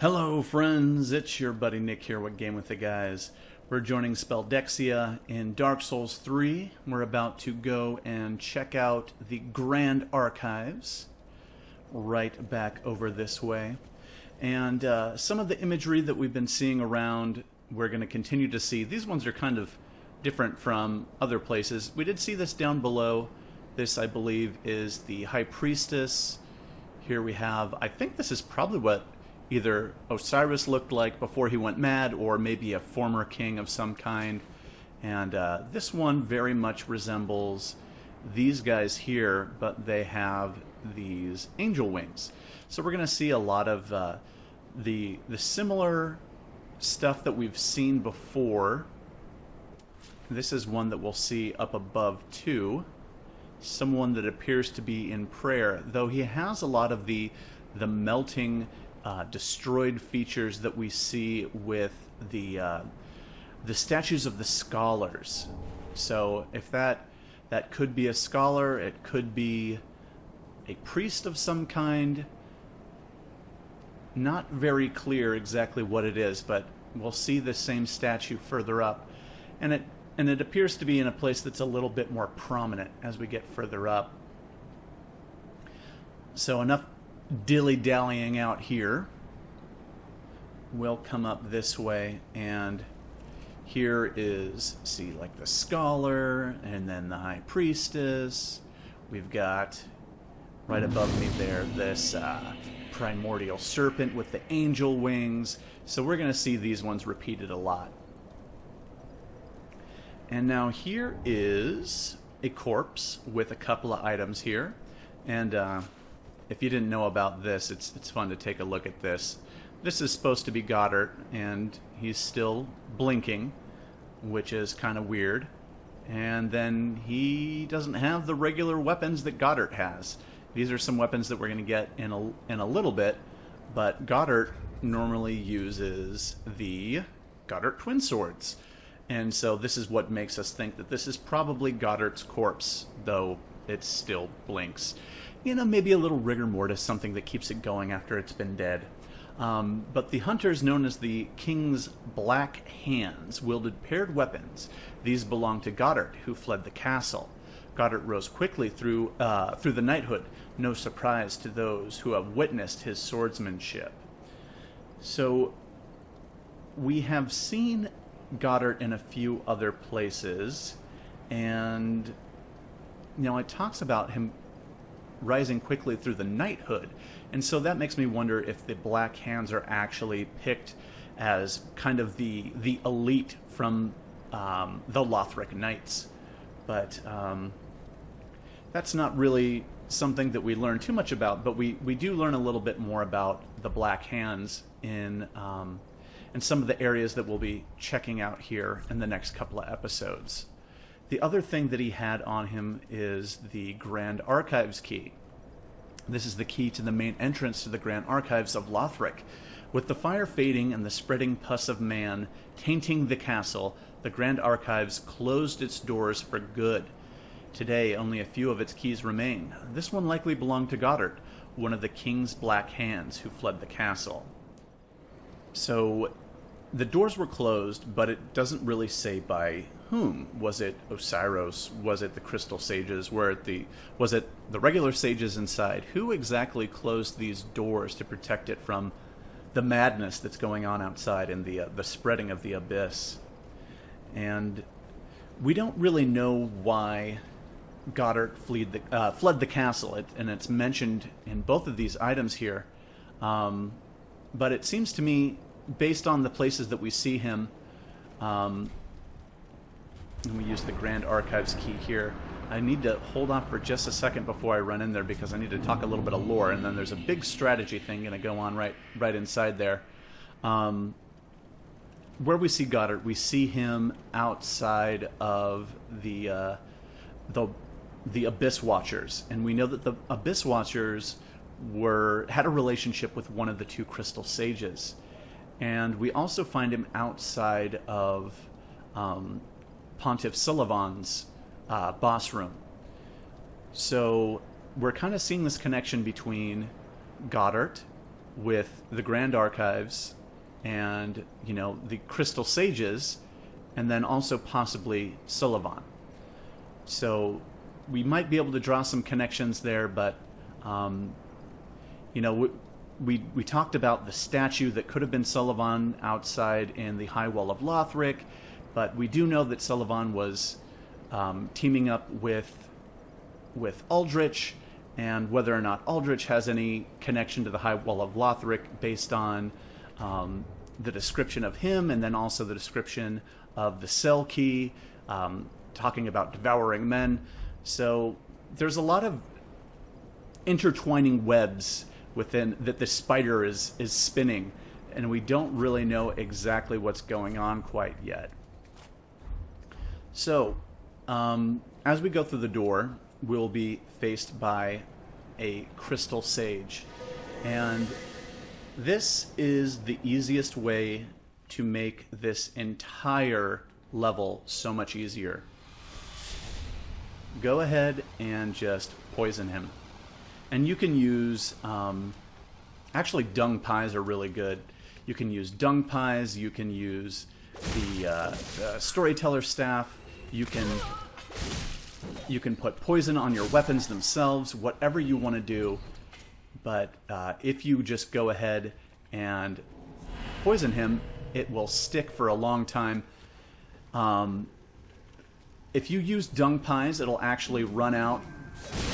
Hello friends, it's your buddy Nick here with Game with the Guys. We're joining Spelldexia in Dark Souls 3. We're about to go and check out the Grand Archives right back over this way. And some of the imagery that we've been seeing around, we're going to continue to see. These ones are kind of different from other places. We did see this down below. This, I believe, is the High Priestess. Here we have, I think this is probably what either Osiris looked like before he went mad, or maybe a former king of some kind. And this one very much resembles these guys here, but they have these angel wings. So we're going to see a lot of the similar stuff that we've seen before. This is one that we'll see up above too. Someone that appears to be in prayer, though he has a lot of the melting destroyed features that we see with the statues of the scholars. So if that could be a scholar, it could be a priest of some kind. Not very clear exactly what it is, but we'll see the same statue further up, and it appears to be in a place that's a little bit more prominent as we get further up. So enough dilly-dallying out here. We'll come up this way, and here is, see, like the scholar, and then the high priestess. We've got, right above me there, this primordial serpent with the angel wings. So we're going to see these ones repeated a lot. And now here is a corpse with a couple of items here. And if you didn't know about this, it's fun to take a look at this. This is supposed to be Goddard, and he's still blinking, which is kind of weird. And then he doesn't have the regular weapons that Goddard has. These are some weapons that we're going to get in a little bit, but Goddard normally uses the Goddard twin swords. And so this is what makes us think that this is probably Goddard's corpse, though it still blinks. You know, maybe a little rigor mortis, something that keeps it going after it's been dead. But the hunters known as the King's Black Hands wielded paired weapons. These belonged to Goddard, who fled the castle. Goddard rose quickly through the knighthood, no surprise to those who have witnessed his swordsmanship. So we have seen Goddard in a few other places, and you know, it talks about him rising quickly through the knighthood, and so that makes me wonder if the Black Hands are actually picked as kind of the elite from the Lothric knights. But that's not really something that we learn too much about, but we do learn a little bit more about the Black Hands in some of the areas that we'll be checking out here in the next couple of episodes. The other thing that he had on him is the Grand Archives key. This is the key to the main entrance to the Grand Archives of Lothric. With the fire fading and the spreading pus of man tainting the castle, the Grand Archives closed its doors for good. Today, only a few of its keys remain. This one likely belonged to Goddard, one of the King's Black Hands who fled the castle. So the doors were closed, but it doesn't really say by whom. Was it Osiris? Was it the Crystal Sages? Was it the regular sages inside? Who exactly closed these doors to protect it from the madness that's going on outside and the spreading of the abyss? And we don't really know why Goddard fled the castle, and it's mentioned in both of these items here. But it seems to me, based on the places that we see him, and we use the Grand Archives key here. I need to hold on for just a second before I run in there, because I need to talk a little bit of lore, and then there's a big strategy thing going to go on right inside there. Where we see Goddard, we see him outside of the Abyss Watchers, and we know that the Abyss Watchers had a relationship with one of the two Crystal Sages. And we also find him outside of Pontiff Sullivan's boss room. So we're kind of seeing this connection between Goddard with the Grand Archives and, you know, the Crystal Sages, and then also possibly Sullivan. So we might be able to draw some connections there, but, you know, we talked about the statue that could have been Sullivan outside in the High Wall of Lothric, but we do know that Sullivan was teaming up with Aldrich, and whether or not Aldrich has any connection to the High Wall of Lothric based on the description of him, and then also the description of the cell key, talking about devouring men. So there's a lot of intertwining webs within that the spider is spinning, and we don't really know exactly what's going on quite yet. So as we go through the door, we'll be faced by a crystal sage, and this is the easiest way to make this entire level so much easier. Go ahead and just poison him. And you can use, actually dung pies are really good. You can use dung pies, you can use the storyteller staff, you can put poison on your weapons themselves, whatever you want to do. But if you just go ahead and poison him, it will stick for a long time. If you use dung pies, it'll actually run out,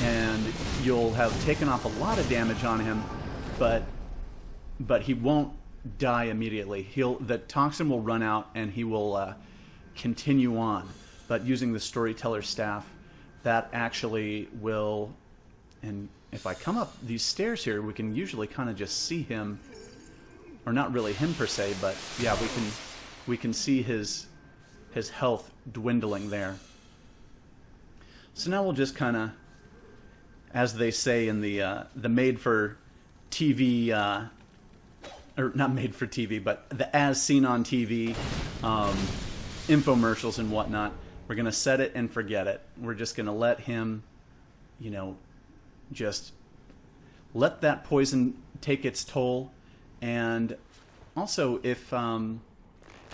and you'll have taken off a lot of damage on him, but he won't die immediately. The toxin will run out, and he will continue on. But using the storyteller staff, that actually will. And if I come up these stairs here, we can usually kind of just see him, or not really him per se, but yeah, we can see his health dwindling there. So now we'll just kind of, as they say in the made-for-TV, or not made-for-TV, but the as-seen-on-TV infomercials and whatnot, we're going to set it and forget it. We're just going to let him, you know, just let that poison take its toll. And also, if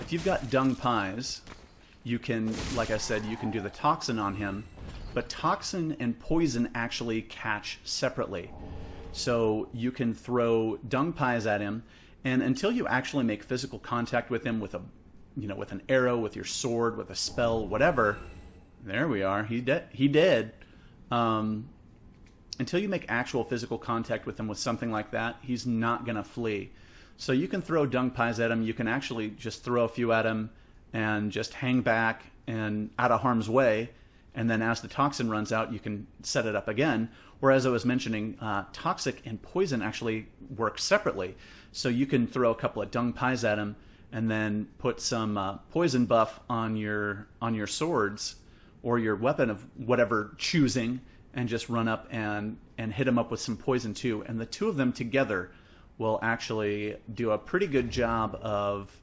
you've got dung pies, you can, like I said, you can do the toxin on him. But toxin and poison actually catch separately. So you can throw dung pies at him, and until you actually make physical contact with him with with an arrow, with your sword, with a spell, whatever, there we are. He dead. Until you make actual physical contact with him with something like that, he's not gonna flee. So you can throw dung pies at him. You can actually just throw a few at him and just hang back and out of harm's way. And then as the toxin runs out, you can set it up again. Whereas I was mentioning, toxic and poison actually work separately. So you can throw a couple of dung pies at him and then put some poison buff on your swords or your weapon of whatever choosing, and just run up and hit him up with some poison too. And the two of them together will actually do a pretty good job of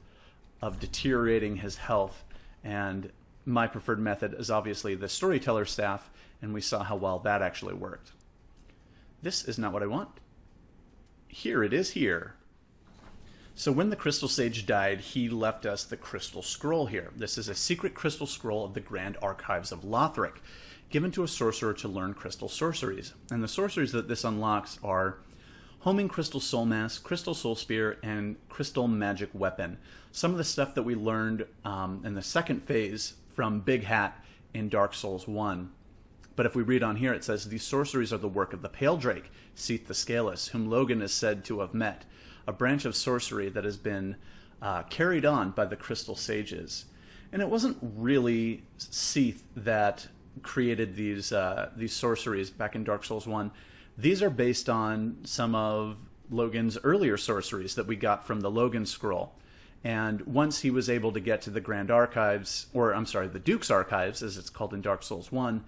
deteriorating his health. And my preferred method is obviously the storyteller staff, and we saw how well that actually worked. This is not what I want. Here it is here. So when the Crystal Sage died, he left us the Crystal Scroll here. This is a secret crystal scroll of the Grand Archives of Lothric, given to a sorcerer to learn crystal sorceries. And the sorceries that this unlocks are Homing Crystal Soul Mask, Crystal Soul Spear, and Crystal Magic Weapon. Some of the stuff that we learned in the second phase from Big Hat in Dark Souls 1. But if we read on here, it says, these sorceries are the work of the Pale Drake, Seath the Scaleless, whom Logan is said to have met, a branch of sorcery that has been carried on by the Crystal Sages. And it wasn't really Seath that created these sorceries back in Dark Souls 1. These are based on some of Logan's earlier sorceries that we got from the Logan Scroll. And once he was able to get to the Grand Archives, or I'm sorry, the Duke's Archives, as it's called in Dark Souls 1,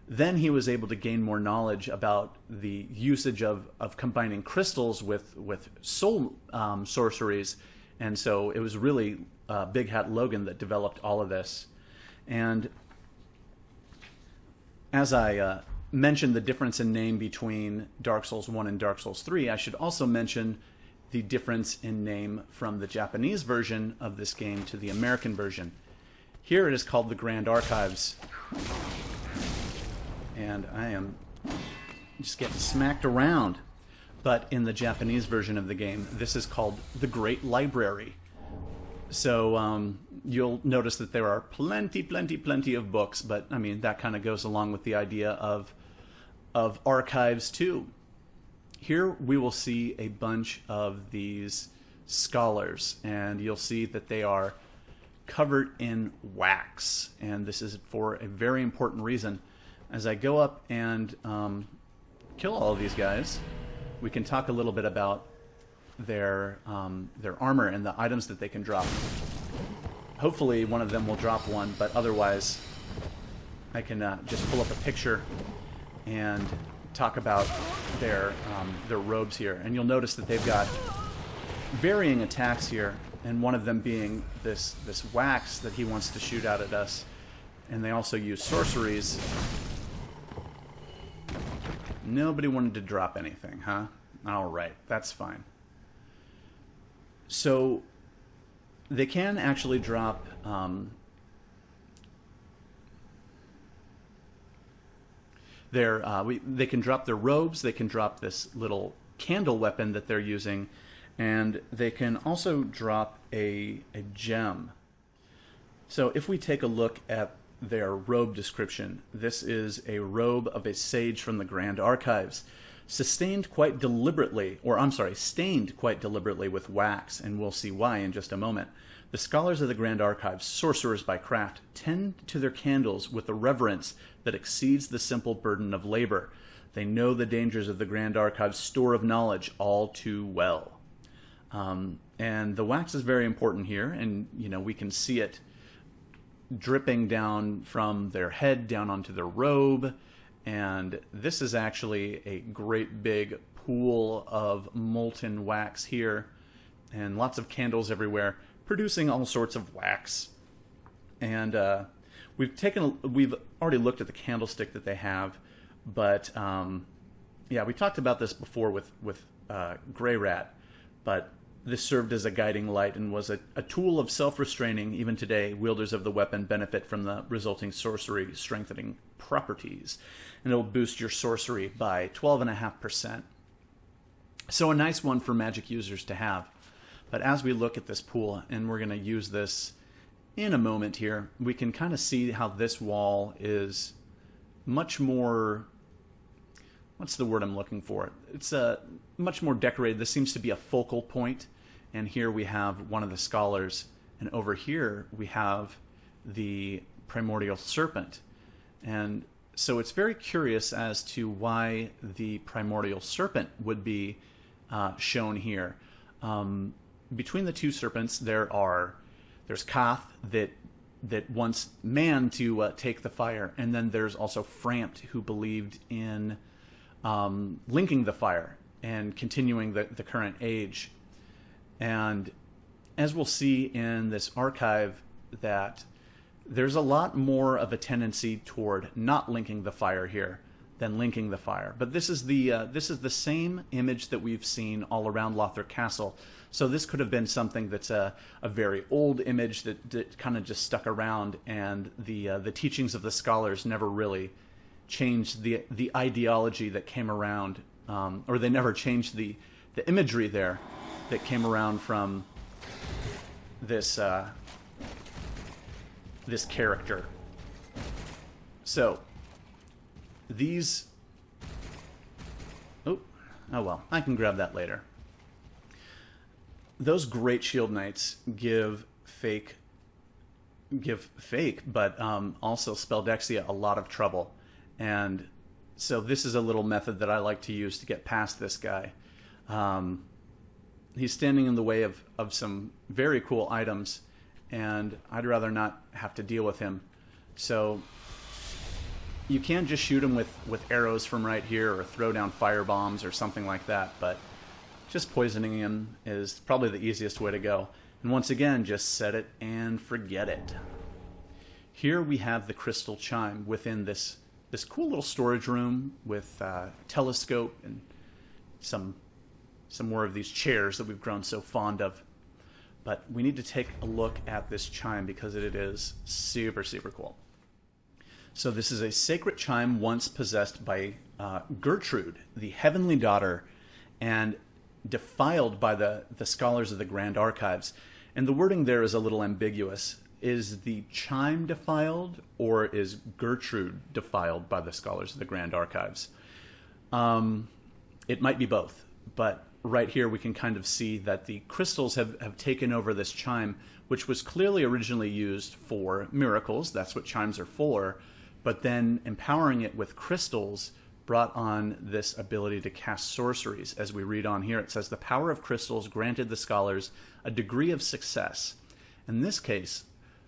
then he was able to gain more knowledge about the usage of combining crystals with soul sorceries. And so it was really Big Hat Logan that developed all of this. And as I mentioned the difference in name between Dark Souls 1 and Dark Souls 3, I should also mention the difference in name from the Japanese version of this game to the American version. Here it is called the Grand Archives. And I am just getting smacked around. But in the Japanese version of the game, this is called the Great Library. So you'll notice that there are plenty of books, but I mean, that kind of goes along with the idea of archives too. Here we will see a bunch of these scholars, and you'll see that they are covered in wax, and this is for a very important reason. As I go up and kill all of these guys, we can talk a little bit about their armor and the items that they can drop. Hopefully one of them will drop one, but otherwise I can just pull up a picture and talk about their robes here. And you'll notice that they've got varying attacks here, and one of them being this wax that he wants to shoot out at us. And they also use sorceries. Nobody wanted to drop anything, huh? Alright, that's fine. So they can actually drop they can drop their robes, they can drop this little candle weapon that they're using, and they can also drop a gem. So if we take a look at their robe description, this is a robe of a sage from the Grand Archives, stained quite deliberately with wax, and we'll see why in just a moment. The scholars of the Grand Archives, sorcerers by craft, tend to their candles with a reverence that exceeds the simple burden of labor. They know the dangers of the Grand Archives' store of knowledge all too well. And the wax is very important here, and we can see it dripping down from their head down onto their robe. And this is actually a great big pool of molten wax here, and lots of candles everywhere, producing all sorts of wax. And we've already looked at the candlestick that they have, but yeah, we talked about this before with Grey Rat, but this served as a guiding light and was a tool of self-restraining. Even today, wielders of the weapon benefit from the resulting sorcery strengthening properties, and it will boost your sorcery by 12.5%. So a nice one for magic users to have. But as we look at this pool, and we're going to use this in a moment here, we can kind of see how this wall is much more, what's the word I'm looking for? It's much more decorated. This seems to be a focal point. And here we have one of the scholars, and over here we have the primordial serpent. And so it's very curious as to why the primordial serpent would be shown here. Between the two serpents, there's Kath that wants man to take the fire, and then there's also Frampt, who believed in linking the fire and continuing the current age. And as we'll see in this archive, that there's a lot more of a tendency toward not linking the fire here than linking the fire. But this is the same image that we've seen all around Lothric Castle. So this could have been something that's a very old image that kind of just stuck around, and the teachings of the scholars never really changed the ideology that came around, or they never changed the imagery there that came around from this this character. So these, oh well, I can grab that later. Those Great Shield Knights give fake, but also Spelldexia a lot of trouble. And so this is a little method that I like to use to get past this guy. He's standing in the way of some very cool items, and I'd rather not have to deal with him. So you can just shoot him with arrows from right here, or throw down fire bombs or something like that, but just poisoning him is probably the easiest way to go. And once again, just set it and forget it. Here we have the crystal chime within this cool little storage room with a telescope and some some more of these chairs that we've grown so fond of. But we need to take a look at this chime because it is super, super cool. So this is a sacred chime once possessed by Gertrude, the heavenly daughter, and defiled by the scholars of the Grand Archives. And the wording there is a little ambiguous. Is the chime defiled, or is Gertrude defiled by the scholars of the Grand Archives? It might be both, but right here we can kind of see that the crystals have taken over this chime, which was clearly originally used for miracles. That's what chimes are for. But then empowering it with crystals brought on this ability to cast sorceries. As we read on here, it says, the power of crystals granted the scholars a degree of success. In this case,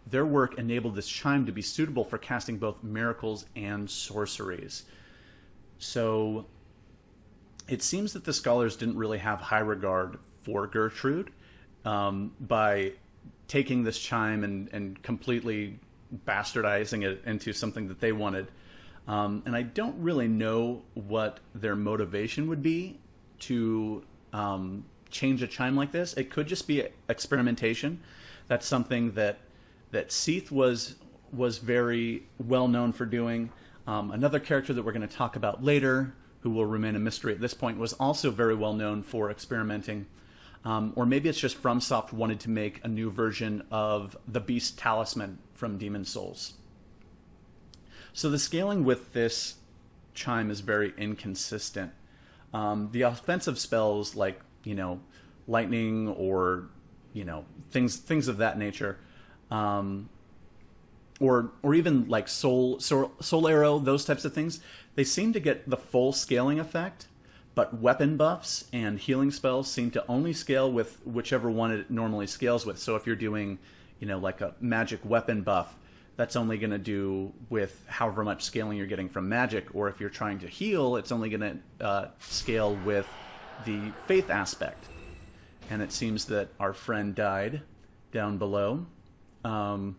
their work enabled this chime to be suitable for casting both miracles and sorceries. So it seems that the scholars didn't really have high regard for Gertrude by taking this chime and completely bastardizing it into something that they wanted. And I don't really know what their motivation would be to change a chime like this. It could just be experimentation. That's something that Seath was very well known for doing. Another character that we're going to talk about later, who will remain a mystery at this point, was also very well known for experimenting. Or maybe it's just FromSoft wanted to make a new version of the Beast Talisman from Demon Souls. So the scaling with this chime is very inconsistent. The offensive spells like, lightning or, things of that nature, or even like soul arrow, those types of things, they seem to get the full scaling effect, but weapon buffs and healing spells seem to only scale with whichever one it normally scales with. So if you're doing, like a magic weapon buff, that's only going to do with however much scaling you're getting from magic. Or if you're trying to heal, it's only going to scale with the faith aspect. And it seems that our friend died down below. In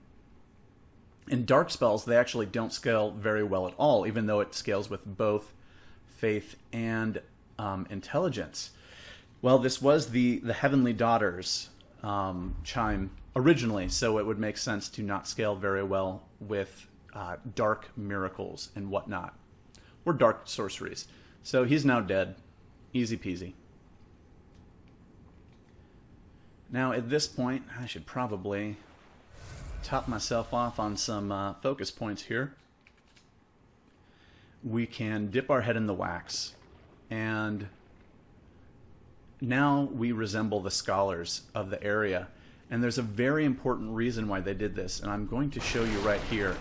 dark spells, they actually don't scale very well at all, even though it scales with both faith and intelligence. Well, this was the Heavenly Daughters chime originally, so it would make sense to not scale very well with dark miracles and whatnot, or dark sorceries. So he's now dead. Easy peasy. Now, at this point, I should probably top myself off on some focus points here. We can dip our head in the wax, and now we resemble the scholars of the area. And there's a very important reason why they did this, and I'm going to show you right here.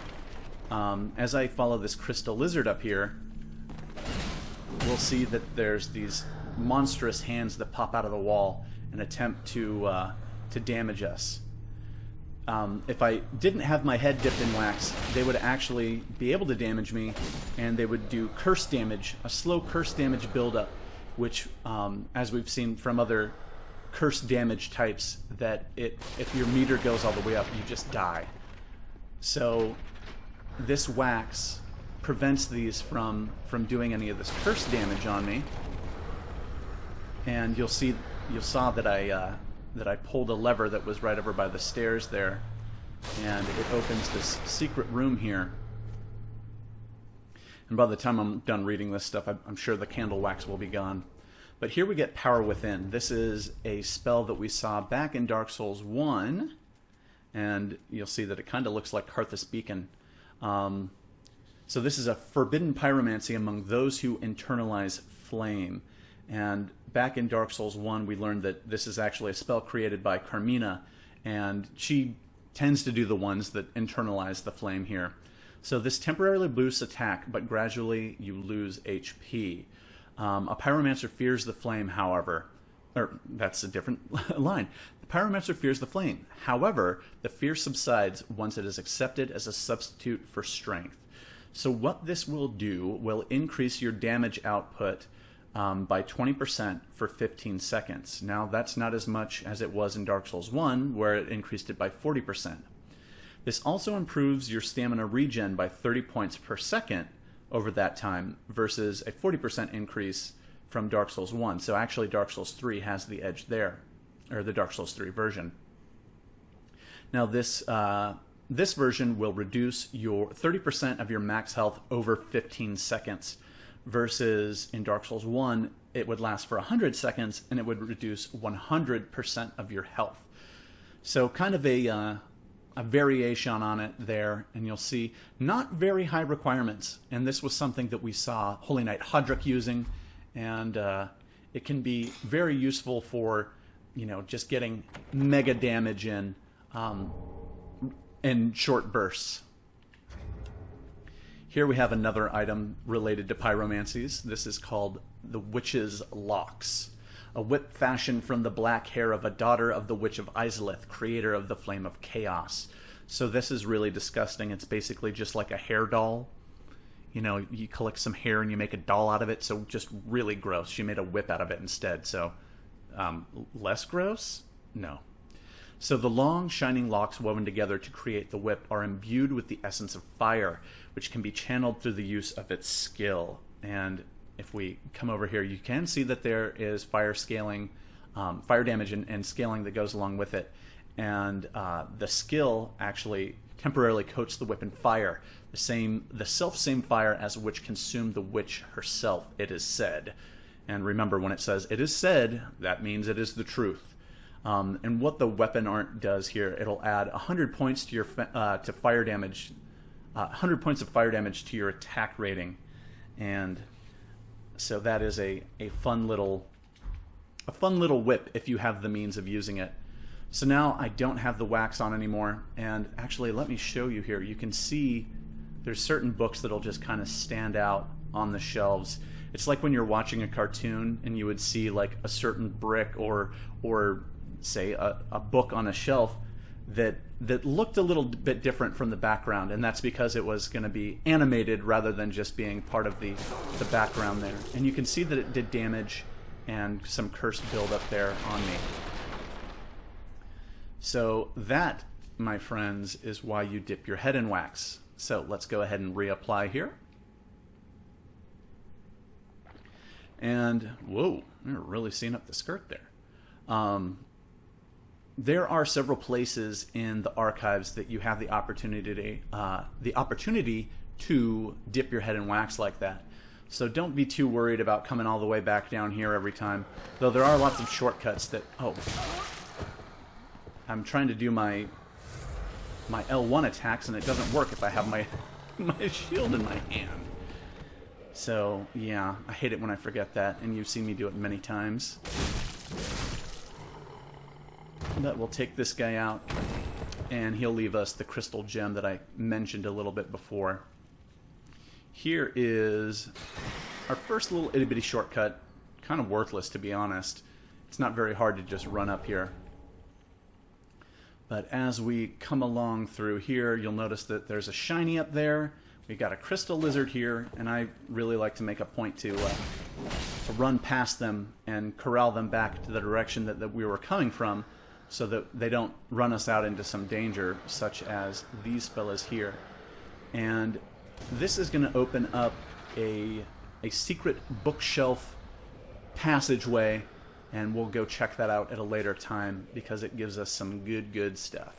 As I follow this crystal lizard up here, we'll see that there's these monstrous hands that pop out of the wall and attempt to damage us. If I didn't have my head dipped in wax, they would actually be able to damage me, and they would do curse damage, a slow curse damage buildup, which, as we've seen from other curse damage types, that if your meter goes all the way up, you just die. So this wax prevents these from doing any of this curse damage on me. And you saw that I pulled a lever that was right over by the stairs there, and it opens this secret room here. And by the time I'm done reading this stuff, I'm sure the candle wax will be gone. But here we get Power Within. This is a spell that we saw back in Dark Souls 1, and you'll see that it kind of looks like Karthus Beacon. So this is a forbidden pyromancy among those who internalize flame. And back in Dark Souls 1, we learned that this is actually a spell created by Carmina, and she tends to do the ones that internalize the flame here. So this temporarily boosts attack, but gradually you lose HP. A pyromancer fears the flame, however, or that's a different line. The pyromancer fears the flame. However, the fear subsides once it is accepted as a substitute for strength. So what this will do will increase your damage output by 20% for 15 seconds. Now, that's not as much as it was in Dark Souls 1, where it increased it by 40%. This also improves your stamina regen by 30 points per second over that time, versus a 40% increase from Dark Souls 1. So actually Dark Souls 3 has the edge there, or the Dark Souls 3 version. Now this this version will reduce your 30% of your max health over 15 seconds, versus in Dark Souls 1 it would last for 100 seconds and it would reduce 100% of your health. So kind of a variation on it there, and you'll see not very high requirements. And this was something that we saw Holy Knight Hodrick using, and it can be very useful for, you know, just getting mega damage in short bursts. Here we have another item related to pyromancies. This is called the Witch's Locks, a whip fashioned from the black hair of a daughter of the Witch of Izalith, creator of the Flame of Chaos. So this is really disgusting. It's basically just like a hair doll. You know, you collect some hair and you make a doll out of it, so just really gross. She made a whip out of it instead, so less gross? No. So the long, shining locks woven together to create the whip are imbued with the essence of fire, which can be channeled through the use of its skill. And if we come over here, you can see that there is fire scaling, fire damage and scaling that goes along with it. And the skill actually temporarily coats the whip in fire, the self-same fire as which consumed the witch herself, it is said. And remember, when it says it is said, that means it is the truth. And what the weapon art does here, it'll add 100 points to your to fire damage, 100 points of fire damage to your attack rating, and so that is a fun little whip if you have the means of using it. So now I don't have the wax on anymore, and actually let me show you here. You can see there's certain books that'll just kind of stand out on the shelves. It's like when you're watching a cartoon and you would see like a certain brick or say a book on a shelf that looked a little bit different from the background, and that's because it was going to be animated rather than just being part of the background there. And you can see that it did damage and some curse build up there on me. So that, my friends, is why you dip your head in wax. So let's go ahead and reapply here. And whoa, you're really seeing up the skirt there. There are several places in the archives that you have the opportunity to dip your head in wax like that. So don't be too worried about coming all the way back down here every time. Though there are lots of shortcuts that... Oh, I'm trying to do my L1 attacks and it doesn't work if I have my shield in my hand. So yeah, I hate it when I forget that, and you've seen me do it many times. But we'll take this guy out, and he'll leave us the crystal gem that I mentioned a little bit before. Here is our first little itty-bitty shortcut. Kind of worthless, to be honest. It's not very hard to just run up here. But as we come along through here, you'll notice that there's a shiny up there. We've got a crystal lizard here, and I really like to make a point to run past them and corral them back to the direction that we were coming from, so that they don't run us out into some danger, such as these fellas here. And this is going to open up a secret bookshelf passageway, and we'll go check that out at a later time because it gives us some good stuff.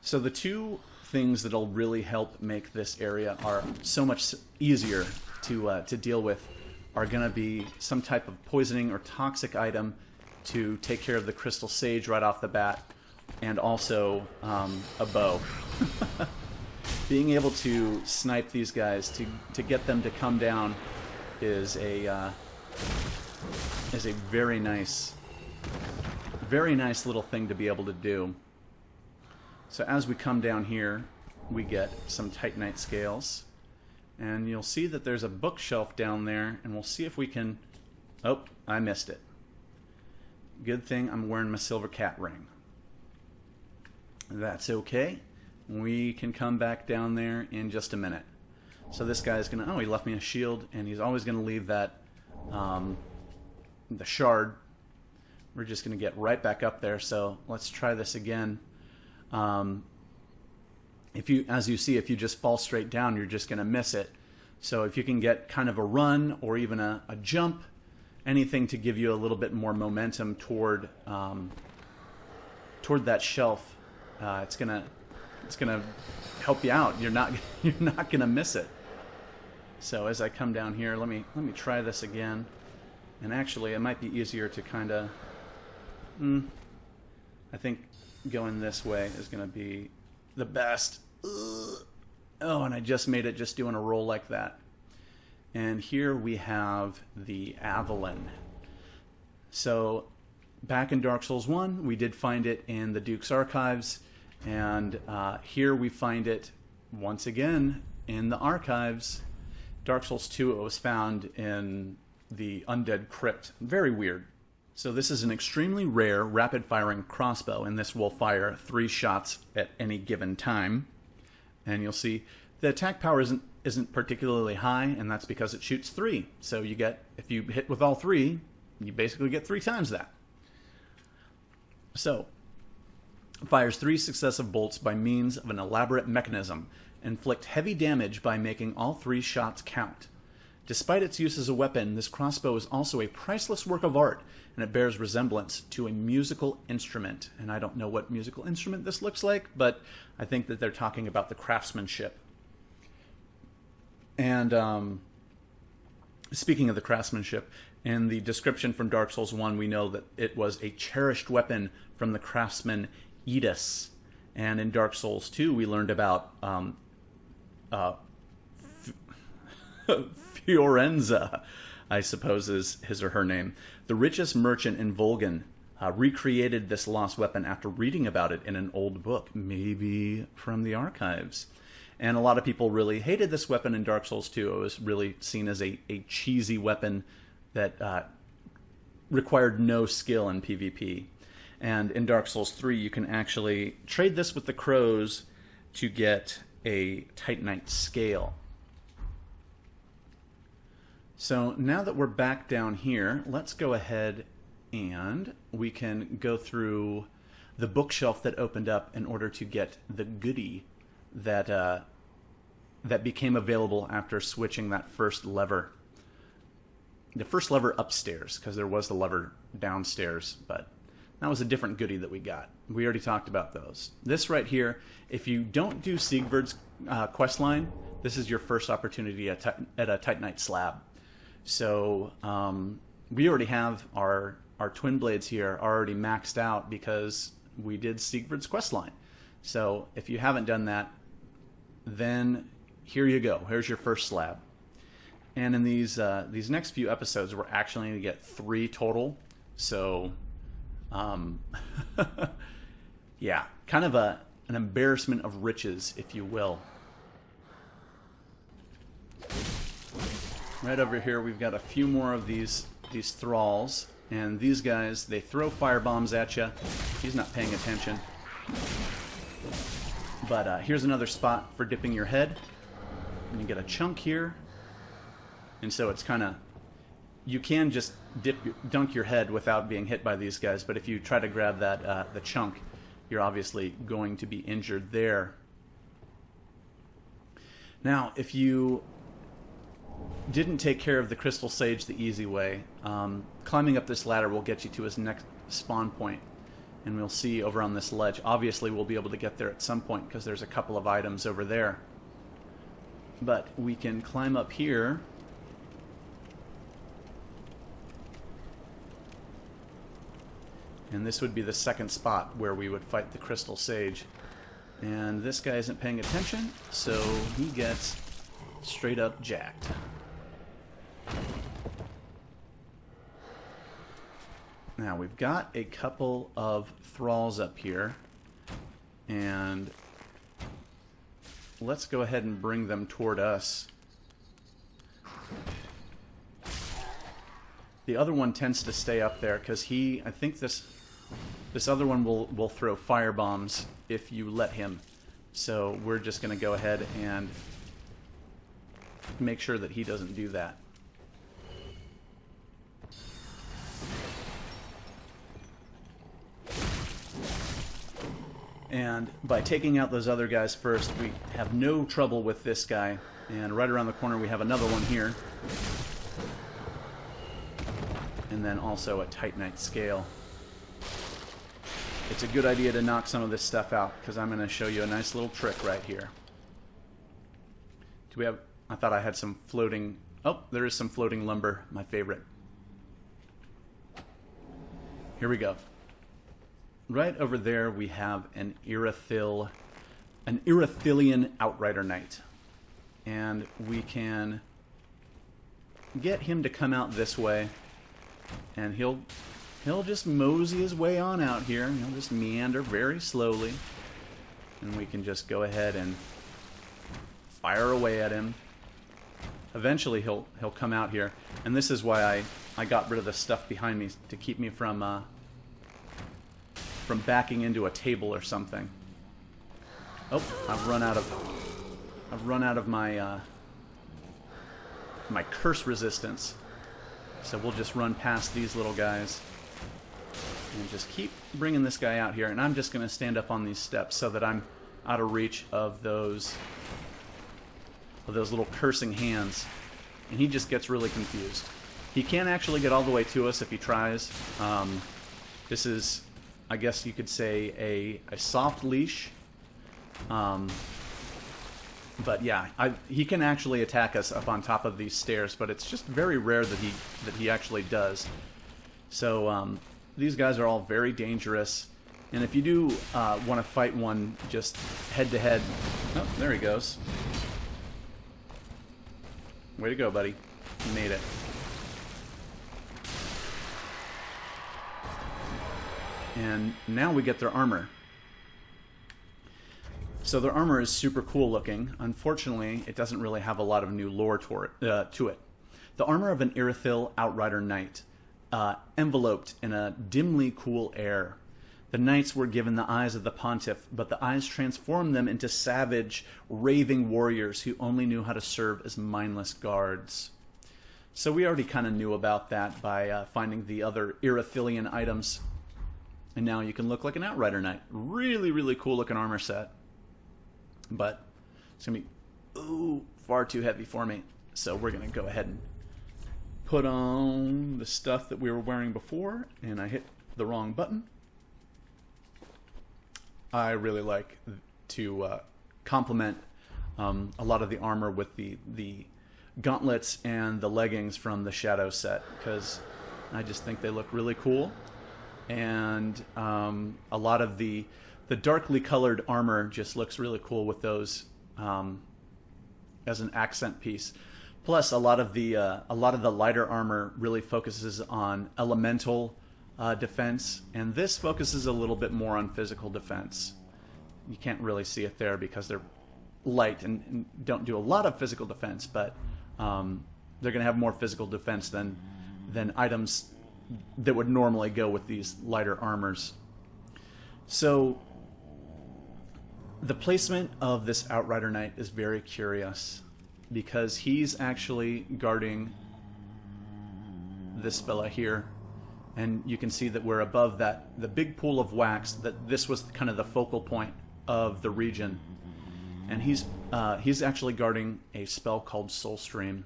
So the two things that'll really help make this area are so much easier to deal with are going to be some type of poisoning or toxic item to take care of the crystal sage right off the bat, and also a bow. Being able to snipe these guys to get them to come down is a very nice little thing to be able to do. So as we come down here, we get some Titanite scales, and you'll see that there's a bookshelf down there, and we'll see if we can... Oh, I missed it. Good thing I'm wearing my silver cat ring. That's okay. We can come back down there in just a minute. So this guy's gonna... Oh, he left me a shield, and he's always gonna leave that... the shard. We're just gonna get right back up there, so let's try this again. As you see, if you just fall straight down, you're just gonna miss it. So if you can get kind of a run or even a jump, anything to give you a little bit more momentum toward that shelf, it's gonna help you out. You're not gonna miss it. So as I come down here, let me try this again. And actually, it might be easier to kind of. I think going this way is going to be the best. Ugh. Oh, and I just made it just doing a roll like that. And here we have the avalin. So back in Dark Souls 1, we did find it in the Duke's Archives. And here we find it once again in the Archives. Dark Souls 2, it was found in the Undead Crypt. Very weird. So this is an extremely rare rapid-firing crossbow, and this will fire 3 shots at any given time. And you'll see the attack power isn't particularly high, and that's because it shoots 3. So you get, if you hit with all 3, you basically get 3 times that. So, fires 3 successive bolts by means of an elaborate mechanism, inflict heavy damage by making all 3 shots count. Despite its use as a weapon, this crossbow is also a priceless work of art, and it bears resemblance to a musical instrument. And I don't know what musical instrument this looks like, but I think that they're talking about the craftsmanship. And speaking of the craftsmanship, in the description from Dark Souls 1, we know that it was a cherished weapon from the craftsman Edis. And in Dark Souls 2, we learned about Fiorenza, I suppose is his or her name. The richest merchant in Volgan recreated this lost weapon after reading about it in an old book, maybe from the Archives. And a lot of people really hated this weapon in Dark Souls 2. It was really seen as a cheesy weapon that required no skill in PvP. And in Dark Souls 3, you can actually trade this with the crows to get a Titanite scale. So now that we're back down here, let's go ahead and we can go through the bookshelf that opened up in order to get the goodie that that became available after switching that first lever. The first lever upstairs, because there was the lever downstairs, but that was a different goodie that we got. We already talked about those. This right here, if you don't do Siegfried's quest line, this is your first opportunity at a Titanite slab. So we already have our twin blades here already maxed out because we did Siegfried's questline. So if you haven't done that, then here you go. Here's your first slab. And in these next few episodes, we're actually going to get 3 total. So yeah, kind of an embarrassment of riches, if you will. Right over here, we've got a few more of these thralls, and these guys, they throw fire bombs at you. He's not paying attention. But here's another spot for dipping your head, and you get a chunk here. And so it's kind of, you can just dunk your head without being hit by these guys, but if you try to grab that the chunk, you're obviously going to be injured there. Now, if you didn't take care of the Crystal Sage the easy way, climbing up this ladder will get you to his next spawn point, and we'll see over on this ledge. Obviously, we'll be able to get there at some point because there's a couple of items over there. But we can climb up here. And this would be the second spot where we would fight the Crystal Sage. And this guy isn't paying attention, so he gets straight up jacked. Now we've got a couple of thralls up here, and let's go ahead and bring them toward us. The other one tends to stay up there because I think this other one will throw fire bombs if you let him. So we're just going to go ahead and make sure that he doesn't do that. And by taking out those other guys first, we have no trouble with this guy. And right around the corner we have another one here. And then also a Titanite scale. It's a good idea to knock some of this stuff out, because I'm going to show you a nice little trick right here. Do we have... I thought I had some floating... Oh, there is some floating lumber, my favorite. Here we go. Right over there we have an Irithylian Outrider Knight. And we can get him to come out this way, and he'll just mosey his way on out here. He'll just meander very slowly, and we can just go ahead and fire away at him. Eventually he'll come out here, and this is why I got rid of the stuff behind me, to keep me from backing into a table or something. Oh, I've run out of my my curse resistance. So we'll just run past these little guys and just keep bringing this guy out here. And I'm just going to stand up on these steps so that I'm out of reach of those little cursing hands. And he just gets really confused. He can't actually get all the way to us if he tries. This is, I guess you could say, a soft leash. But yeah, he can actually attack us up on top of these stairs, but it's just very rare that he actually does. So these guys are all very dangerous, and if you do want to fight one just head to head, oh, there he goes. Way to go, buddy! You made it. And now we get their armor. So their armor is super cool looking. Unfortunately, it doesn't really have a lot of new lore to it. The armor of an Irithyll Outrider Knight, enveloped in a dimly cool air. The knights were given the eyes of the pontiff, but the eyes transformed them into savage, raving warriors who only knew how to serve as mindless guards. So we already kind of knew about that by finding the other Irithylian items. And now you can look like an Outrider Knight. Really, really cool looking armor set. But it's going to be far too heavy for me. So we're going to go ahead and put on the stuff that we were wearing before. And I hit the wrong button. I really like to complement a lot of the armor with the gauntlets and the leggings from the Shadow set, because I just think they look really cool. And a lot of the darkly colored armor just looks really cool with those as an accent piece. Plus, a lot of the lighter armor really focuses on elemental defense, and this focuses a little bit more on physical defense. You can't really see it there because they're light and don't do a lot of physical defense, but they're going to have more physical defense than items that would normally go with these lighter armors. So the placement of this Outrider Knight is very curious, because he's actually guarding this fella here, and you can see that we're above the big pool of wax, that this was kind of the focal point of the region. And he's actually guarding a spell called Soulstream.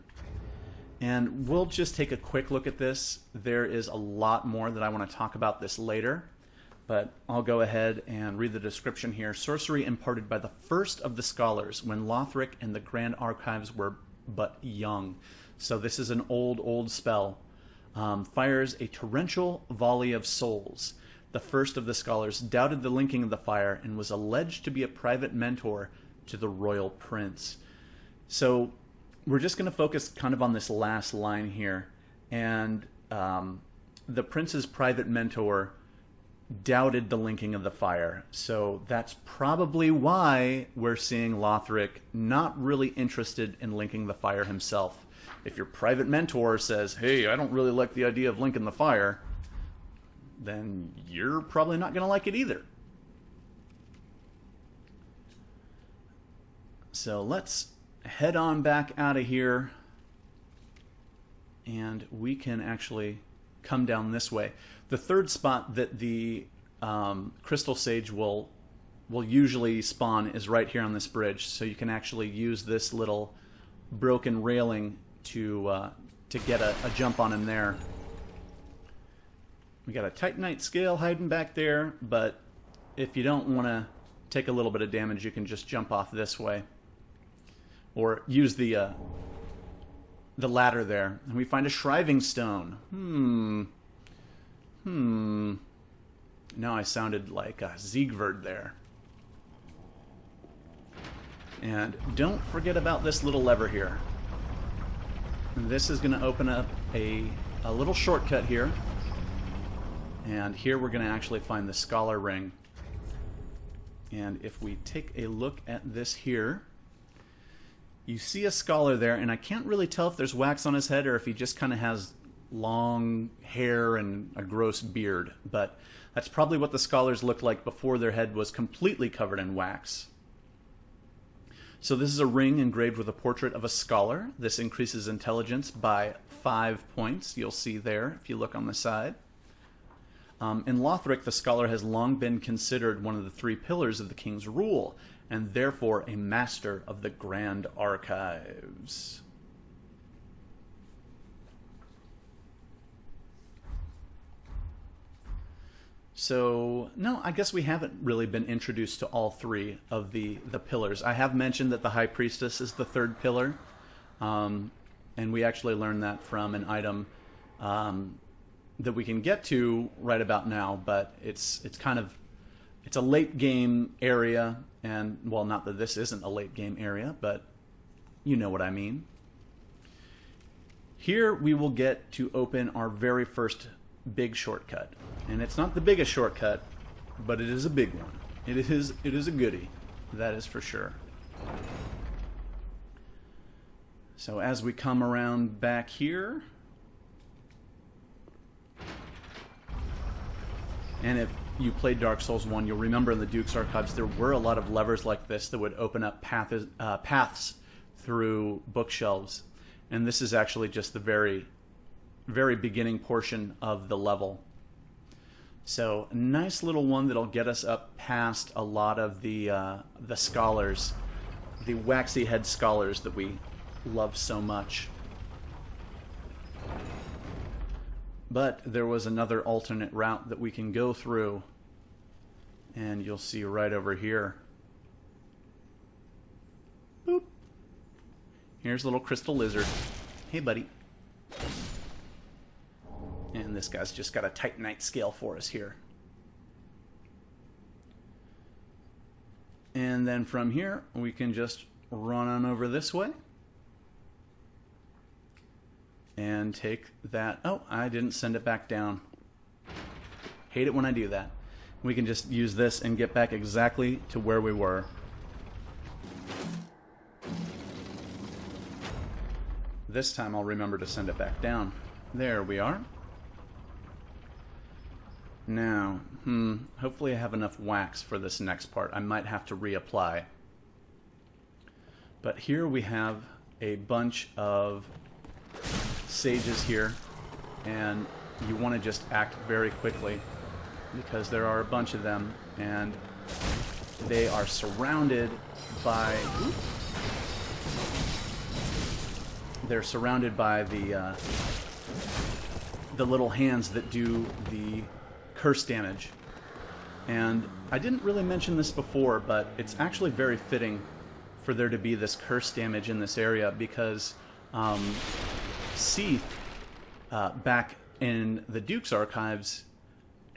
And we'll just take a quick look at this. There is a lot more that I want to talk about this later, but I'll go ahead and read the description here. Sorcery imparted by the first of the scholars when Lothric and the Grand Archives were but young. So this is an old spell. Fires a torrential volley of souls. The first of the scholars doubted the linking of the fire and was alleged to be a private mentor to the royal prince. So we're just going to focus kind of on this last line here. And the prince's private mentor doubted the linking of the fire. So that's probably why we're seeing Lothric not really interested in linking the fire himself. If your private mentor says, hey, I don't really like the idea of linking the fire, then you're probably not going to like it either. So let's head on back out of here, and we can actually come down this way. The third spot that the Crystal Sage will usually spawn is right here on this bridge, so you can actually use this little broken railing to get a jump on him there. We got a Titanite scale hiding back there, but if you don't want to take a little bit of damage, you can just jump off this way. Or use the ladder there. And we find a shriving stone. Now I sounded like Siegfried there. And don't forget about this little lever here. This is going to open up a little shortcut here. And here we're going to actually find the Scholar Ring. And if we take a look at this here, you see a scholar there, and I can't really tell if there's wax on his head or if he just kind of has long hair and a gross beard. But that's probably what the scholars looked like before their head was completely covered in wax. So this is a ring engraved with a portrait of a scholar. This increases intelligence by 5 points. You'll see there if you look on the side. In Lothric, the scholar has long been considered one of the 3 pillars of the king's rule, and therefore a master of the Grand Archives. So, no, I guess we haven't really been introduced to all 3 of the pillars. I have mentioned that the High Priestess is the 3rd pillar, and we actually learned that from an item that we can get to right about now, but it's a late game area, and well, not that this isn't a late game area, but you know what I mean. Here we will get to open our very first big shortcut, and it's not the biggest shortcut, but it is a big one. It is a goodie, that is for sure. So as we come around back here, and if you played Dark Souls 1, you'll remember in the Duke's Archives there were a lot of levers like this that would open up paths through bookshelves. And this is actually just the very, very beginning portion of the level. So a nice little one that'll get us up past a lot of the scholars, the waxy head scholars that we love so much. But there was another alternate route that we can go through, and you'll see right over here. Boop. Here's a little crystal lizard. Hey, buddy. And this guy's just got a Titanite scale for us here. And then from here, we can just run on over this way. And take that. Oh, I didn't send it back down. Hate it when I do that. We can just use this and get back exactly to where we were. This time I'll remember to send it back down. There we are. Now, hopefully I have enough wax for this next part. I might have to reapply. But here we have a bunch of sages here, and you want to just act very quickly because there are a bunch of them, and they are surrounded by the little hands that do the curse damage. And I didn't really mention this before, but it's actually very fitting for there to be this curse damage in this area because Seath, back in the Duke's Archives,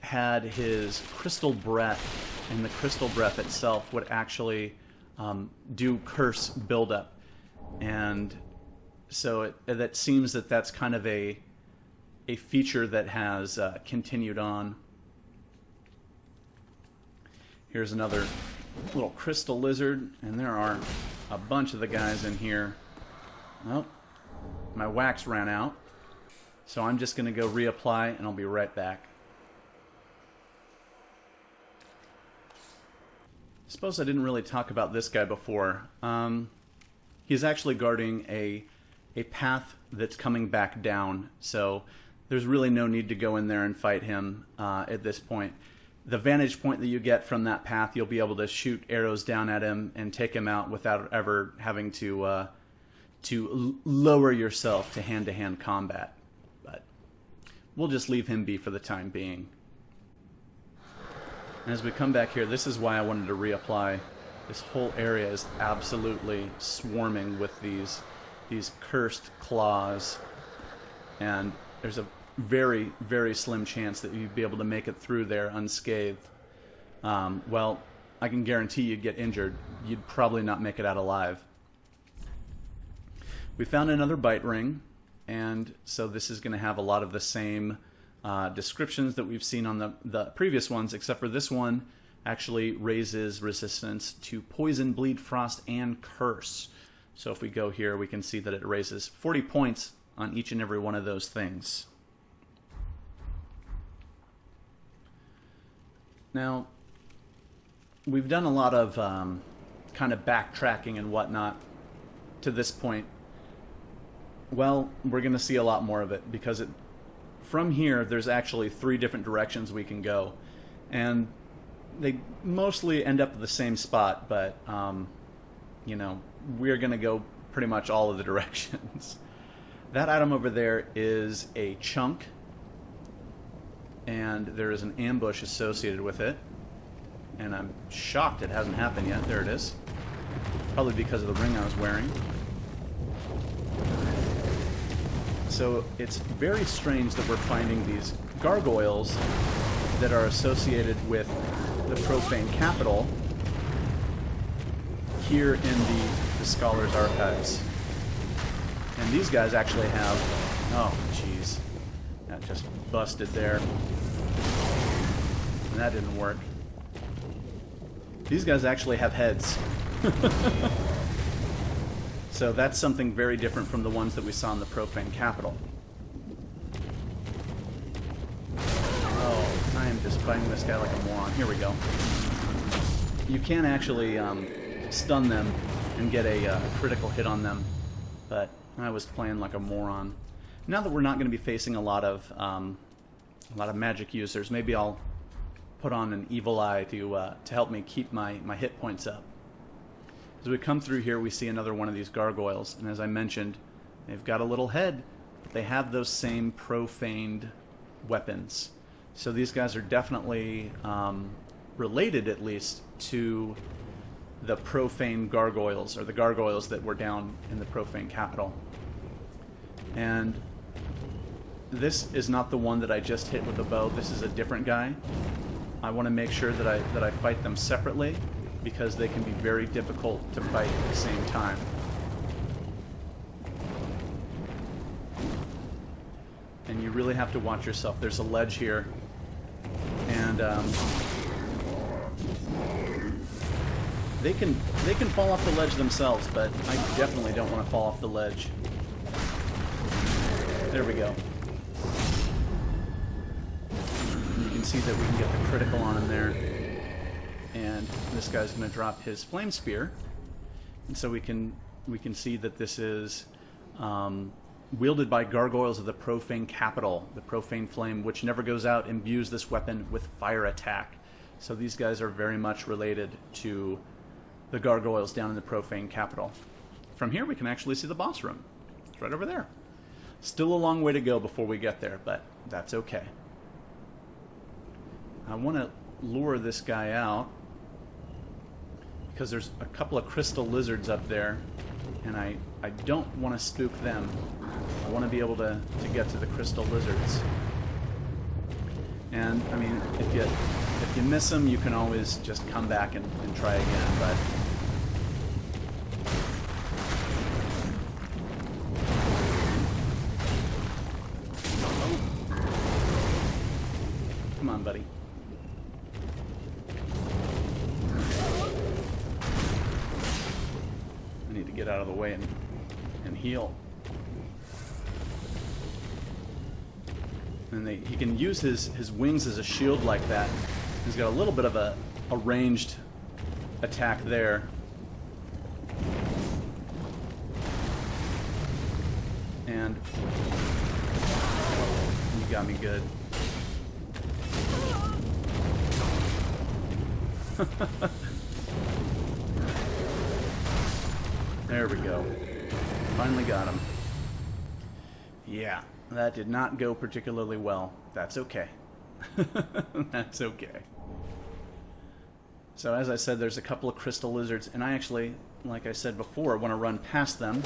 had his crystal breath, and the crystal breath itself would actually do curse buildup. And so that seems that that's kind of a feature that has continued on. Here's another little crystal lizard, and there are a bunch of the guys in here. Well, my wax ran out, so I'm just going to go reapply, and I'll be right back. Suppose I didn't really talk about this guy before. He's actually guarding a path that's coming back down, so there's really no need to go in there and fight him at this point. The vantage point that you get from that path, you'll be able to shoot arrows down at him and take him out without ever having to to lower yourself to hand-to-hand combat. But we'll just leave him be for the time being. And as we come back here, this is why I wanted to reapply. This whole area is absolutely swarming with these cursed claws. And there's a very, very slim chance that you'd be able to make it through there unscathed. Well, I can guarantee you'd get injured. You'd probably not make it out alive. We found another bite ring, and so this is going to have a lot of the same descriptions that we've seen on the previous ones, except for this one actually raises resistance to poison, bleed, frost, and curse. So if we go here, we can see that it raises 40 points on each and every one of those things. Now, we've done a lot of kind of backtracking and whatnot to this point. Well, we're going to see a lot more of it, because from here, there's actually 3 different directions we can go. And they mostly end up at the same spot, but, you know, we're going to go pretty much all of the directions. That item over there is a chunk, and there is an ambush associated with it. And I'm shocked it hasn't happened yet. There it is. Probably because of the ring I was wearing. So it's very strange that we're finding these gargoyles that are associated with the profane capital here in the Scholar's Archives. And these guys actually have... Oh, jeez. That just busted there. And that didn't work. These guys actually have heads. So that's something very different from the ones that we saw in the profane capital. Oh, I am just fighting this guy like a moron. Here we go. You can actually stun them and get a critical hit on them, but I was playing like a moron. Now that we're not going to be facing a lot of magic users, maybe I'll put on an evil eye to help me keep my hit points up. As we come through here, we see another one of these gargoyles, and as I mentioned, they've got a little head, but they have those same profaned weapons. So these guys are definitely related, at least, to the profane gargoyles, or the gargoyles that were down in the profane capital. And this is not the one that I just hit with a bow. This is a different guy. I want to make sure that I fight them separately, because they can be very difficult to fight at the same time. And you really have to watch yourself. There's a ledge here, and they can fall off the ledge themselves, but I definitely don't want to fall off the ledge. There we go. You can see that we can get the critical on him there. And this guy's going to drop his flame spear, and so we can see that this is wielded by gargoyles of the profane capital. The profane flame, which never goes out, imbues this weapon with fire attack. So these guys are very much related to the gargoyles down in the profane capital. From here, we can actually see the boss room. It's right over there. Still a long way to go before we get there, but that's okay. I want to lure this guy out, because there's a couple of crystal lizards up there, and I don't want to spook them. I want to be able to get to the crystal lizards. And, I mean, if you miss them, you can always just come back and try again, but... Come on, buddy. Get out of the way and heal. And he can use his wings as a shield like that. He's got a little bit of a ranged attack there. And you got me good. There we go. Finally got him. Yeah, that did not go particularly well. That's okay. That's okay. So as I said, there's a couple of crystal lizards, and I actually, like I said before, want to run past them.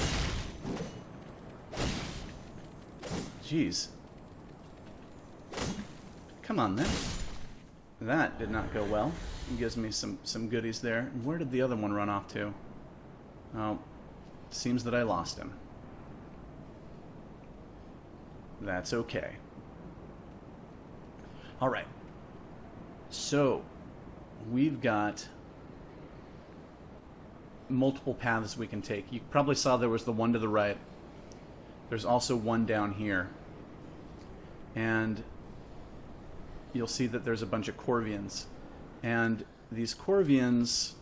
Jeez. Come on, then. That did not go well. It gives me some goodies there. Where did the other one run off to? Oh, seems that I lost him. That's okay. Alright. So, we've got multiple paths we can take. You probably saw there was the one to the right. There's also one down here. And you'll see that there's a bunch of Corvians. And these Corvians,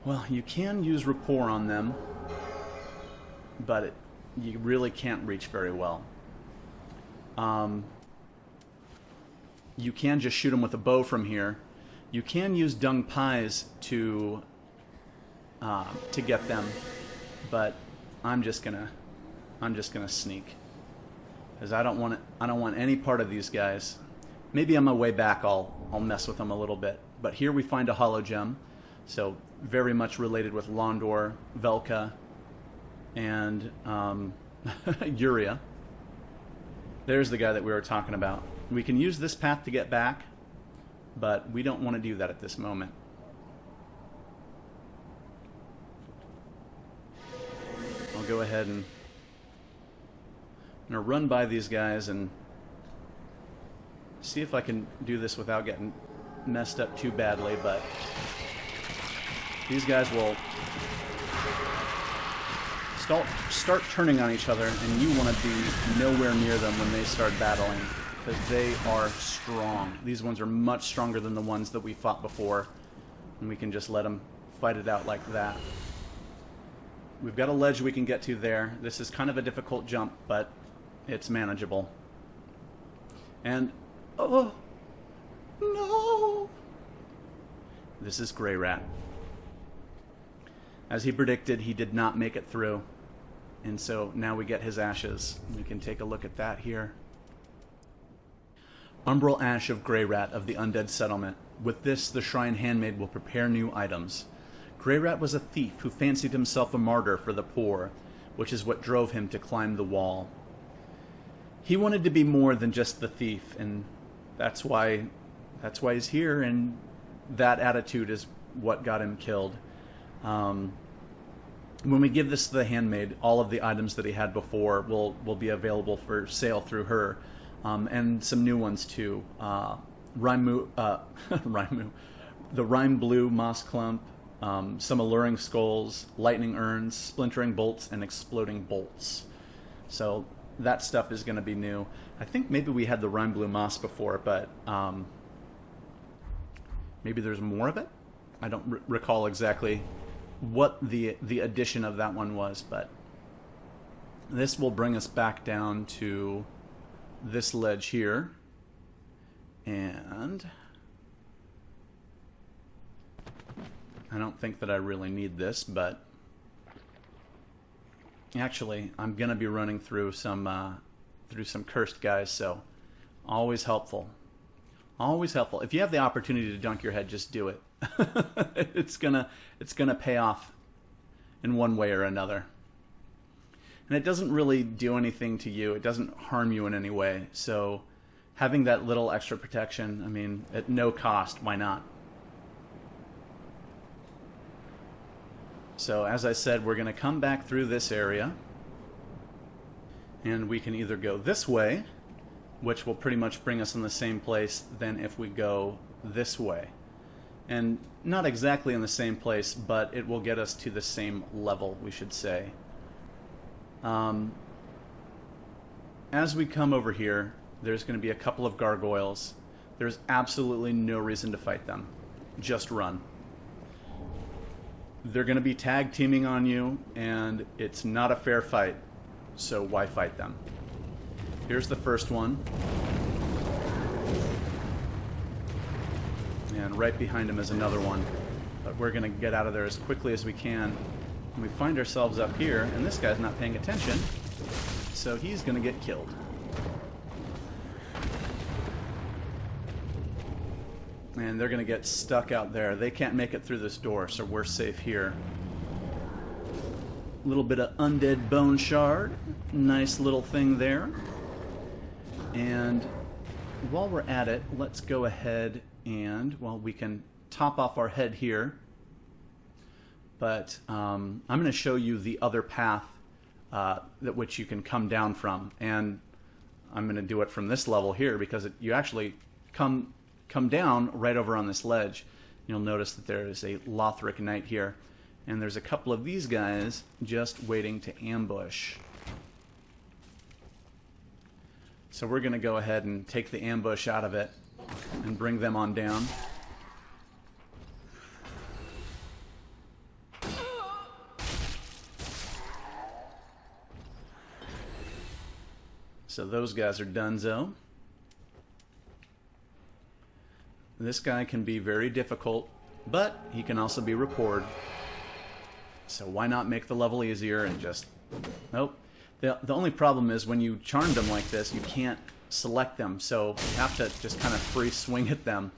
well, you can use rapport on them, but you really can't reach very well. You can just shoot them with a bow from here. You can use dung pies to get them, but I'm just gonna sneak, because I don't want any part of these guys. Maybe on my way back I'll mess with them a little bit. But here we find a hollow gem, so very much related with Londor, Velka, and Uria. There's the guy that we were talking about. We can use this path to get back, but we don't want to do that at this moment. I'll go ahead and I'm gonna run by these guys and see if I can do this without getting messed up too badly, but these guys will start turning on each other, and you want to be nowhere near them when they start battling, because they are strong. These ones are much stronger than the ones that we fought before, and we can just let them fight it out like that. We've got a ledge we can get to there. This is kind of a difficult jump, but it's manageable. And oh no! This is Grey Rat. As he predicted, he did not make it through. And so now we get his ashes. We can take a look at that here. Umbral Ash of Grey Rat of the Undead Settlement. With this, the Shrine Handmaid will prepare new items. Grey Rat was a thief who fancied himself a martyr for the poor, which is what drove him to climb the wall. He wanted to be more than just the thief, and that's why he's here, and that attitude is what got him killed. When we give this to the handmaid, all of the items that he had before will be available for sale through her, and some new ones too. Rhymu, the Rhyme Blue Moss Clump, some Alluring Skulls, Lightning Urns, Splintering Bolts, and Exploding Bolts. So that stuff is going to be new. I think maybe we had the Rhyme Blue Moss before, but maybe there's more of it? I don't recall exactly what the addition of that one was, but this will bring us back down to this ledge here, and I don't think that I really need this, but actually I'm gonna be running through some cursed guys, so always helpful. Always helpful. If you have the opportunity to dunk your head, just do it. It's gonna pay off in one way or another. And it doesn't really do anything to you. It doesn't harm you in any way. So having that little extra protection, I mean, at no cost, why not? So as I said, we're gonna come back through this area, and we can either go this way, which will pretty much bring us in the same place than if we go this way. And not exactly in the same place, but it will get us to the same level, we should say. As we come over here, there's going to be a couple of gargoyles. There's absolutely no reason to fight them. Just run. They're going to be tag teaming on you, and it's not a fair fight, so why fight them? Here's the first one. And right behind him is another one. But we're going to get out of there as quickly as we can. We find ourselves up here, and this guy's not paying attention, so he's going to get killed. And they're going to get stuck out there. They can't make it through this door, so we're safe here. A little bit of undead bone shard. Nice little thing there. And while we're at it, let's go ahead and, well, we can top off our head here. But I'm going to show you the other path that which you can come down from. And I'm going to do it from this level here because you actually come down right over on this ledge. You'll notice that there is a Lothric knight here. And there's a couple of these guys just waiting to ambush. So we're going to go ahead and take the ambush out of it and bring them on down. So those guys are donezo. This guy can be very difficult, but he can also be rapport. So why not make the level easier and just... Nope. The only problem is when you charmed them like this, you can't select them, so you have to just kind of free swing at them.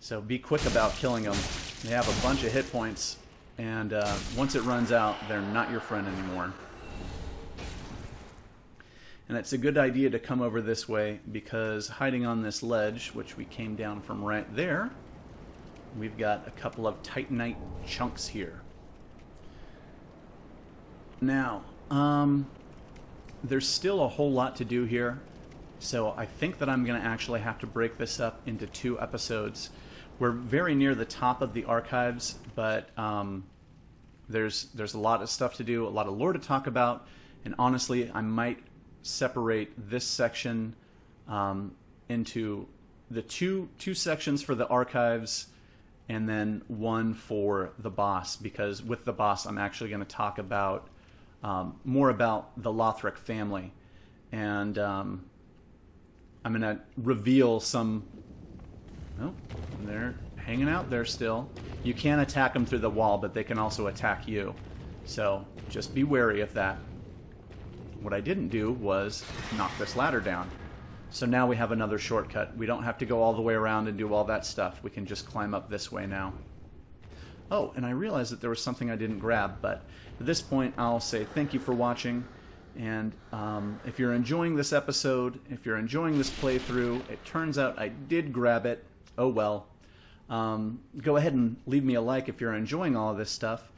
So be quick about killing them. They have a bunch of hit points, and once it runs out, they're not your friend anymore. And it's a good idea to come over this way because hiding on this ledge, which we came down from right there, we've got a couple of Titanite chunks here. Now, there's still a whole lot to do here, so I think that I'm going to actually have to break this up into 2 episodes. We're very near the top of the archives, but there's a lot of stuff to do, a lot of lore to talk about, and honestly, I might separate this section into the two sections for the archives and then one for the boss, because with the boss I'm actually going to talk about more about the Lothric family, and I'm going to reveal some... Oh, they're hanging out there still. You can attack them through the wall, but they can also attack you, so just be wary of that. What I didn't do was knock this ladder down. So now we have another shortcut. We don't have to go all the way around and do all that stuff. We can just climb up this way now. Oh, and I realized that there was something I didn't grab, but at this point I'll say thank you for watching. And if you're enjoying this episode, if you're enjoying this playthrough, it turns out I did grab it. Oh well. Go ahead and leave me a like if you're enjoying all of this stuff.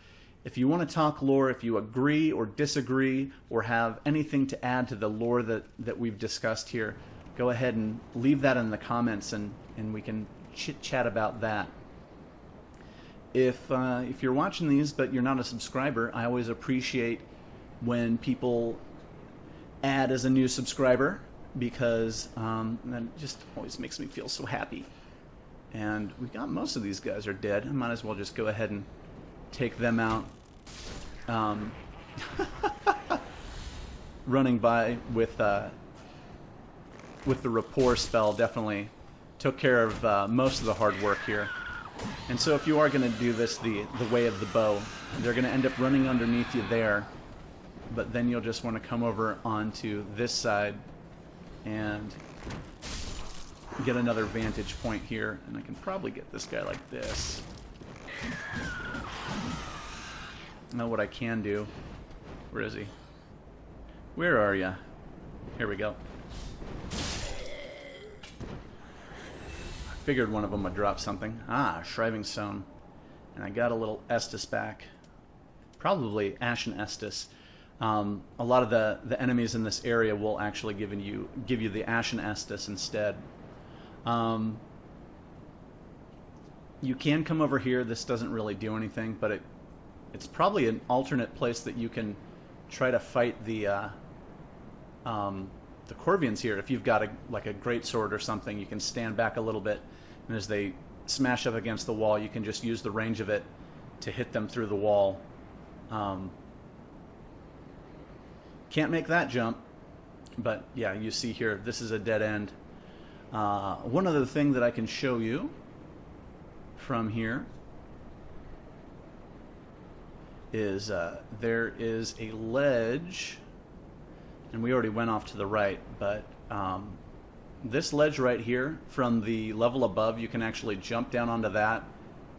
If you want to talk lore, if you agree or disagree or have anything to add to the lore that we've discussed here, go ahead and leave that in the comments and we can chit-chat about that. If you're watching these but you're not a subscriber, I always appreciate when people add as a new subscriber because that just always makes me feel so happy. And we got most of these guys are dead. I might as well just go ahead and take them out. Running by with the rapport spell definitely took care of most of the hard work here. And so if you are going to do this the way of the bow, they're going to end up running underneath you there, but then you'll just want to come over onto this side and get another vantage point here, and I can probably get this guy like this. Now what I can do... Where is he? Where are ya? Here we go. I figured one of them would drop something. Ah, Shriving Stone. And I got a little Estus back. Probably Ashen Estus. A lot of the enemies in this area will actually give you the Ashen Estus instead. You can come over here. This doesn't really do anything, but it's probably an alternate place that you can try to fight the Corvians here. If you've got a great sword or something, you can stand back a little bit, and as they smash up against the wall, you can just use the range of it to hit them through the wall. Can't make that jump, but yeah, you see here, this is a dead end. One other thing that I can show you from here is there is a ledge, and we already went off to the right, but this ledge right here, from the level above, you can actually jump down onto that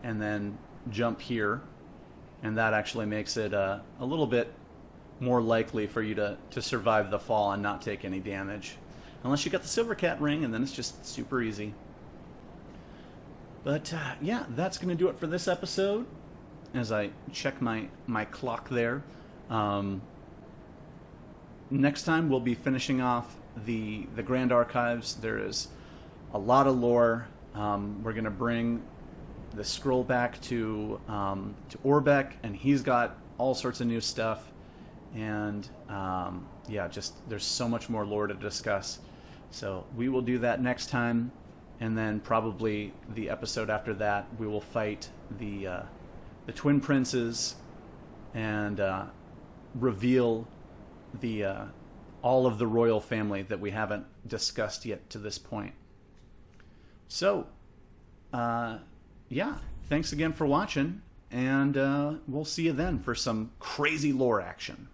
and then jump here, and that actually makes it a little bit more likely for you to survive the fall and not take any damage. Unless you got the Silver Cat ring, and then it's just super easy. But yeah, that's going to do it for this episode. As I check my clock there. Next time we'll be finishing off the Grand Archives. There is a lot of lore. We're going to bring the scroll back to Orbeck, and he's got all sorts of new stuff. And yeah, just there's so much more lore to discuss. So we will do that next time, and then probably the episode after that we will fight the Twin Princes and reveal the all of the royal family that we haven't discussed yet to this point. So yeah, thanks again for watching, and we'll see you then for some crazy lore action.